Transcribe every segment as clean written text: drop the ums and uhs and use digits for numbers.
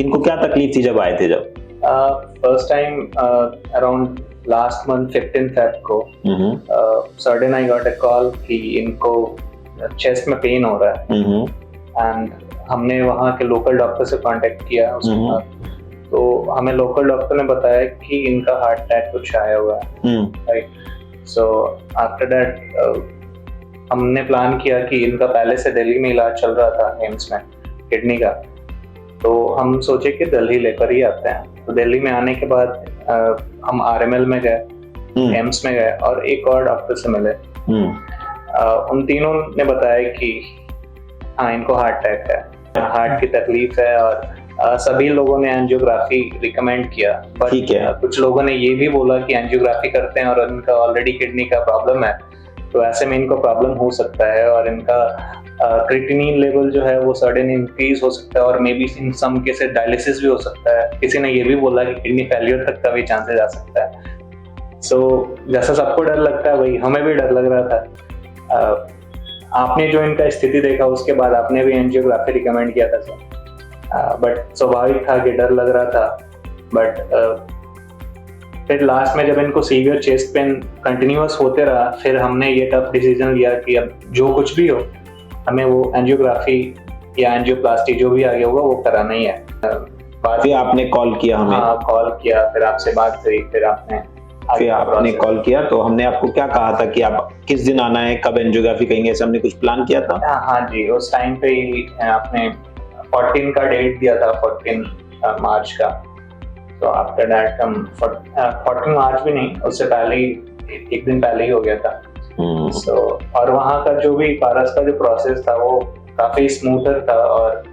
इनको क्या तकलीफ थी जब आए थे? जब first time around last month 15 Feb को sudden I got a call कि इनको चेस्ट में पेन हो रहा है एंड हमने वहाँ के लोकल डॉक्टर से कांटेक्ट किया उसके बाद। तो हमें लोकल डॉक्टर ने बताया कि इनका हार्ट अटैक कुछ आया हुआ है, राइट। सो आफ्टर दैट हमने प्लान किया कि इनका पहले से दिल्ली में इलाज चल रहा था एम्स में किडनी का, तो हम सोचे कि दिल्ली लेकर ही आते हैं। तो दिल्ली में आने के बाद हम RML में गए, एम्स में गए और एक और डॉक्टर से मिले। उन तीनों ने बताया कि हाँ इनको हार्ट अटैक है, हार्ट की तकलीफ है और सभी लोगों ने एंजियोग्राफी रिकमेंड किया। बट कुछ लोगों ने ये भी बोला कि एंजियोग्राफी करते हैं और इनका ऑलरेडी किडनी का प्रॉब्लम है, तो ऐसे में इनको प्रॉब्लम हो सकता है और इनका क्रिएटिनिन लेवल जो है वो सडन इंक्रीज हो सकता है और maybe in some cases dialysis भी हो सकता है। किसी ने ये भी बोला कि किडनी फेलियर तक का भी चांसेस आ सकता है। सो जैसा सबको डर लगता है वही हमें भी डर लग रहा था। आपने जो इनका स्थिति देखा उसके बाद आपने भी एंजियोग्राफी रिकमेंड किया था सर, बट स्वाभाविक था कि डर लग रहा था। बट फिर लास्ट में जब इनको सीवियर चेस्ट पेन कंटिन्यूअस होते रहा, फिर हमने ये टफ डिसीजन लिया कि अब जो कुछ भी हो हमें वो एंजियोग्राफी या एंजियोप्लास्टी जो भी आगे होगा वो कराना ही है। फिर आपने कॉल किया हमें? हाँ कॉल किया, फिर आपसे बात करी, फिर आपने कॉल किया तो हमने आपको क्या कहा था कि आप किस दिन आना है, कब एंजियोग्राफी करेंगे, ऐसे हमने कुछ प्लान किया था? हाँ जी, उस टाइम पे ही आपने 14 का डेट दिया था, 14 मार्च का। तो आफ्टर दैट हम 14 मार्च भी नहीं, उससे पहले ही एक दिन पहले ही हो गया था। So, और वहाँ का जो भी पारस का जो प्रोसेस था वो काफी स्मूथर था और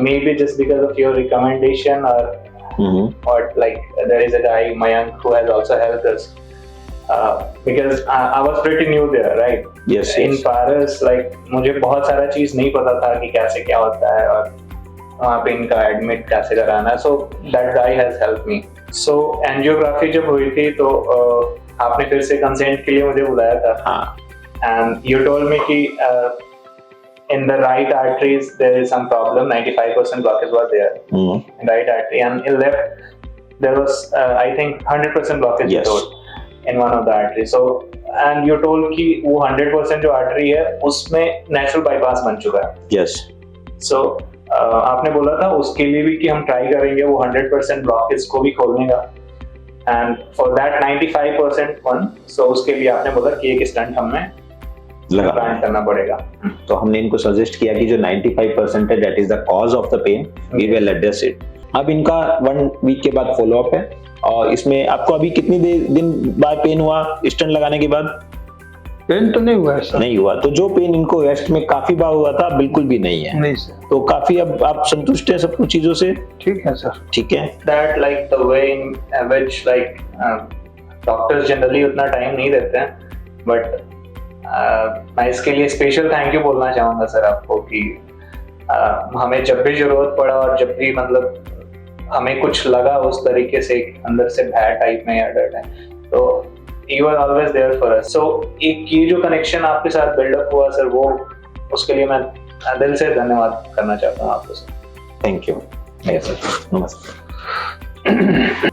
may be just because of your recommendation or like there is a guy Mayank who has also helped us because I was pretty new there, right? Yes. In Paris, like मुझे बहुत सारा चीज नहीं पता था कि कैसे क्या होता है और वहाँ पे इनका एडमिट कैसे कराना है। So that guy has helped me. So angiography जब हुई थी तो आपने फिर से कंसेंट के लिए मुझे बुलाया था। हाँ. And you told me कि in the right arteries there is some problem, 95% blockage was there in right artery, and in left there was I think 100% blockage. Yes. In one of the arteries. So and you told कि वो 100% जो artery है उसमें natural bypass बन चुका है। Yes. So आपने बोला था उसके लिए भी कि हम ट्राई करेंगे वो 100% blockage को भी खोलने का, and for that 95% one, so उसके लिए आपने बोला कि एक स्टंट हमें करना पड़ेगा। तो हमने इनको सजेस्ट किया कि जो 95% है that is the cause of the pain, we will address it। अब इनका 1 वीक के बाद फॉलो अप है और इसमें आपको अभी कितनी दिन बाद पेन हुआ स्टंट लगाने के बाद? पेन तो नहीं हुआ सर। नहीं हुआ, तो जो पेन इनको वेस्ट में काफी बार हुआ था बिल्कुल भी नहीं है। नहीं सर। तो काफी अब आप संतुष्ट हैं सब कुछ चीजों से? ठीक है सर। ठीक है। That like the way in which like doctors generally उतना टाइम नहीं देते हैं, बट मैं इसके लिए स्पेशल थैंक यू बोलना चाहूँगा सर आपको कि हमें जब भी जरूरत पड़ा और जब भी मतलब हमें कुछ लगा उस तरीके से अंदर से भय टाइप में या डर है, तो you are always there for us. So एक ये जो कनेक्शन आपके साथ बिल्डअप हुआ सर, वो उसके लिए मैं दिल से धन्यवाद करना चाहता हूँ आपको sir. Thank you. Yes sir, नमस्कार।